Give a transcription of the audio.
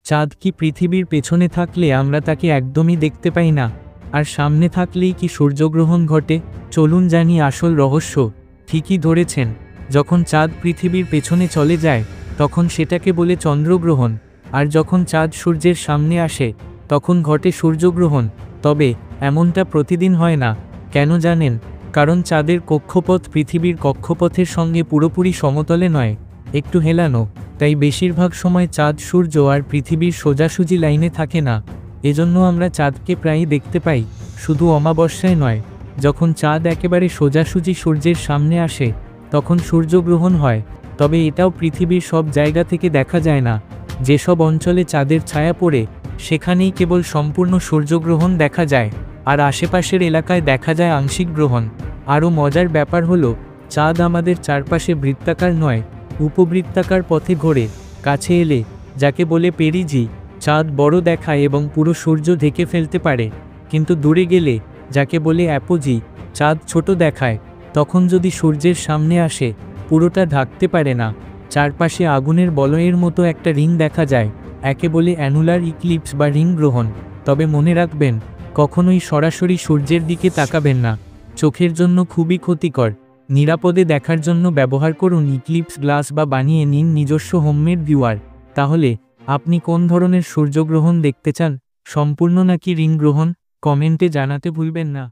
চাঁদ কি পৃথিবীর পেছনে থাকলে আমরা তাকে একদমই দেখতে পাই না, আর সামনে থাকলেই কি সূর্যগ্রহণ ঘটে? চলুন জানি আসল রহস্য। ঠিকই ধরেছেন, যখন চাঁদ পৃথিবীর পেছনে চলে যায় তখন সেটাকে বলে চন্দ্রগ্রহণ, আর যখন চাঁদ সূর্যের সামনে আসে তখন ঘটে সূর্যগ্রহণ। তবে এমনটা প্রতিদিন হয় না। কেন জানেন? কারণ চাঁদের কক্ষপথ পৃথিবীর কক্ষপথের সঙ্গে পুরোপুরি সমতলে নয়, একটু হেলানো। তাই বেশিরভাগ সময় চাঁদ সূর্য আর পৃথিবীর সোজাসুজি লাইনে থাকে না। এজন্য আমরা চাঁদকে প্রায়ই দেখতে পাই, শুধু অমাবস্যায় নয়। যখন চাঁদ একেবারে সোজাসুজি সূর্যের সামনে আসে তখন সূর্যগ্রহণ হয়। তবে এটাও পৃথিবীর সব জায়গা থেকে দেখা যায় না। যেসব অঞ্চলে চাঁদের ছায়া পড়ে সেখানেই কেবল সম্পূর্ণ সূর্যগ্রহণ দেখা যায়, আর আশেপাশের এলাকায় দেখা যায় আংশিক গ্রহণ। আরও মজার ব্যাপার হলো, চাঁদ আমাদের চারপাশে বৃত্তাকার নয়, উপবৃত্তাকার পথে ঘোরে। কাছে এলে, যাকে বলে পেরিজি, চাঁদ বড় দেখায় এবং পুরো সূর্য ঢেকে ফেলতে পারে। কিন্তু দূরে গেলে, যাকে বলে অ্যাপোজি, চাঁদ ছোট দেখায়। তখন যদি সূর্যের সামনে আসে, পুরোটা ঢাকতে পারে না। চারপাশে আগুনের বলয়ের মতো একটা রিং দেখা যায়। একে বলে অ্যানুলার ইক্লিপস বা রিং গ্রহণ। তবে মনে রাখবেন, কখনোই সরাসরি সূর্যের দিকে তাকাবেন না। চোখের জন্য খুবই ক্ষতিকর। নিরাপদে দেখার জন্য ব্যবহার করুন ইক্লিপস গ্লাস বা বানিয়ে নিন নিজস্ব হোমমেড ভিউয়ার। তাহলে আপনি কোন ধরনের সূর্যগ্রহণ দেখতে চান, সম্পূর্ণ নাকি রিং গ্রহণ? কমেন্টে জানাতে ভুলবেন না।